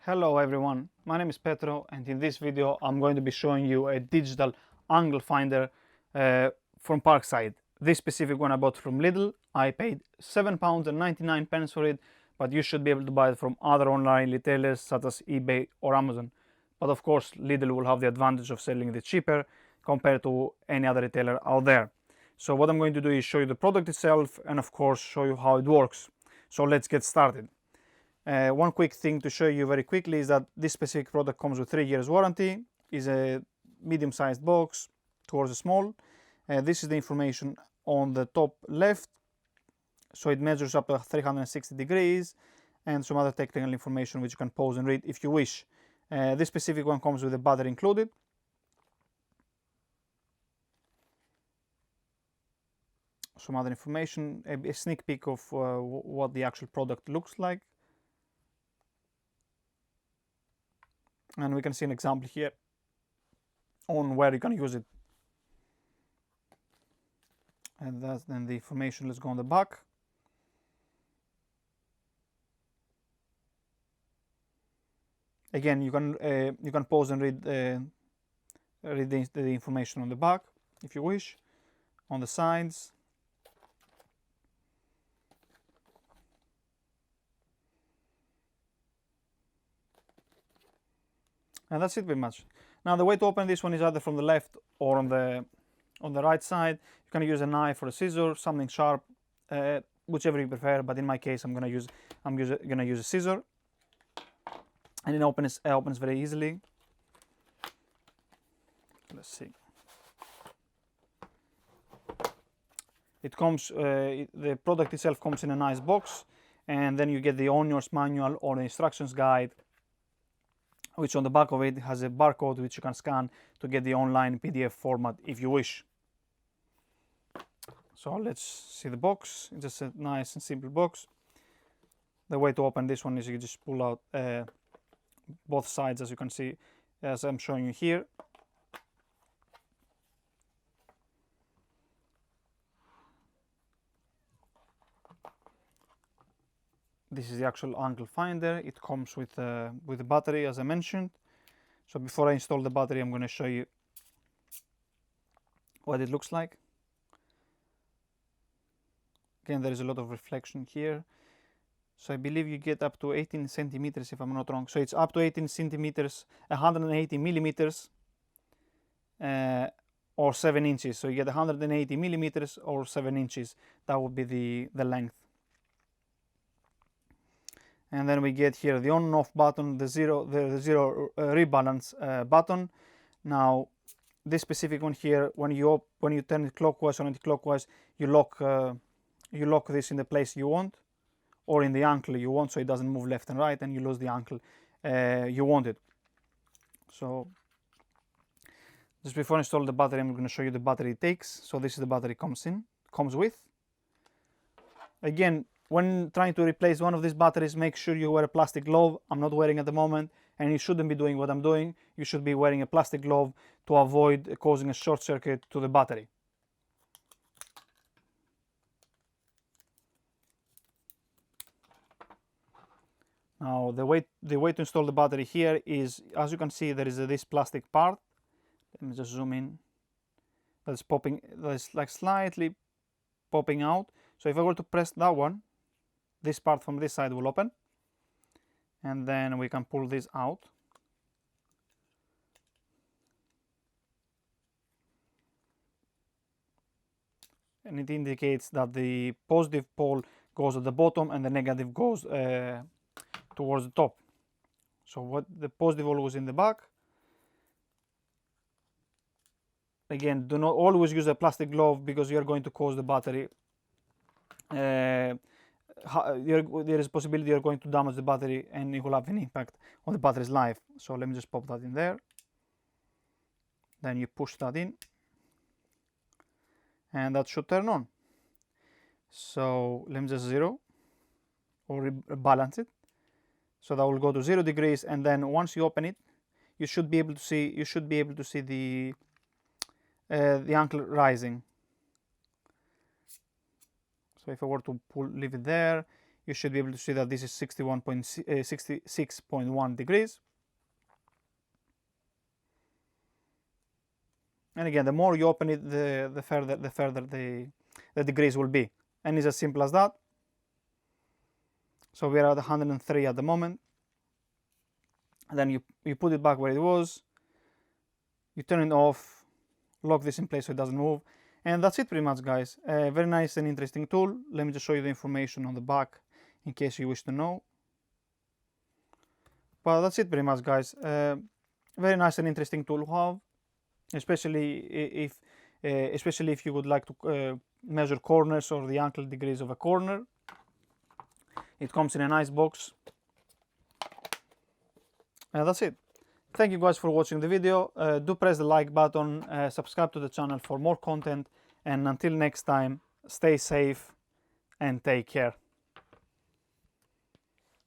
Hello everyone, my name is Petro and in this video I'm going to be showing you a digital angle finder from Parkside. This specific one I bought from Lidl. I paid £7.99 for it, but you should be able to buy it from other online retailers such as eBay or Amazon. But of course Lidl will have the advantage of selling it cheaper compared to any other retailer out there. So what I'm going to do is show you the product itself and of course show you how it works. So let's get started. One quick thing to show you very quickly is that this specific product comes with 3 years warranty, is a medium-sized box towards a small. This is the information on the top left, so it measures up to 360 degrees and some other technical information which you can pause and read if you wish. This specific one comes with a battery included. Some other information, a sneak peek of what the actual product looks like. And we can see an example here on where you can use it. And that's then the information. Let's go on the back. Again, you can pause and read the information on the back if you wish. On the sides. And that's it pretty much. Now the way to open this one is either from the left or on the right side. You can use a knife or a scissor, something sharp, whichever you prefer. But in my case, I'm gonna use a scissor, and it opens very easily. Let's see. It comes. The product itself comes in a nice box, and then you get the owner's manual or the instructions guide, which on the back of it has a barcode which you can scan to get the online PDF format if you wish. So let's see the box. It's just a nice and simple box. The way to open this one is you just pull out both sides, as you can see, as I'm showing you here. This is the actual angle finder. It comes with the battery, as I mentioned. So before I install the battery, I'm going to show you what it looks like. Again, there is a lot of reflection here. So I believe you get up to 18 centimeters, if I'm not wrong. So it's up to 18 centimeters, 180 millimeters, or 7 inches. So you get 180 millimeters or 7 inches. That would be the length. And then we get here the on and off button, the zero rebalance button. Now this specific one here, when you turn it clockwise or anti-clockwise, you lock this in the place you want, or in the angle you want, so it doesn't move left and right and you lose the angle you want it. So just before I install the battery, I'm going to show you the battery it takes. So this is the battery comes with. Again, when trying to replace one of these batteries, make sure you wear a plastic glove. I'm not wearing at the moment, and you shouldn't be doing what I'm doing. You should be wearing a plastic glove to avoid causing a short circuit to the battery. Now the way to install the battery here is, as you can see, there is this plastic part. Let me just zoom in. That's like slightly popping out. So if I were to press that one, this part from this side will open, and then we can pull this out. And it indicates that the positive pole goes at the bottom and the negative goes towards the top. So what the positive always in the back. Again, do not always use a plastic glove because you are going to cause the battery. There is a possibility you're going to damage the battery and it will have an impact on the battery's life. So let me just pop that in there. Then you push that in, and that should turn on. So let me just zero or balance it. So that will go to 0 degrees, and then once you open it, you should be able to see the angle rising. So if I were to leave it there, you should be able to see that this is 66.1 degrees. And again, the more you open it, the further the degrees will be. And it's as simple as that. So we're at 103 at the moment. And then you put it back where it was. You turn it off, lock this in place so it doesn't move. And that's it pretty much, guys. Very nice and interesting tool. Let me just show you the information on the back in case you wish to know. But that's it pretty much, guys. Very nice and interesting tool to have, especially if you would like to measure corners or the angle degrees of a corner. It comes in a nice box. And that's it. Thank you guys for watching the video. Do press the like button, subscribe to the channel for more content, and until next time, stay safe and take care.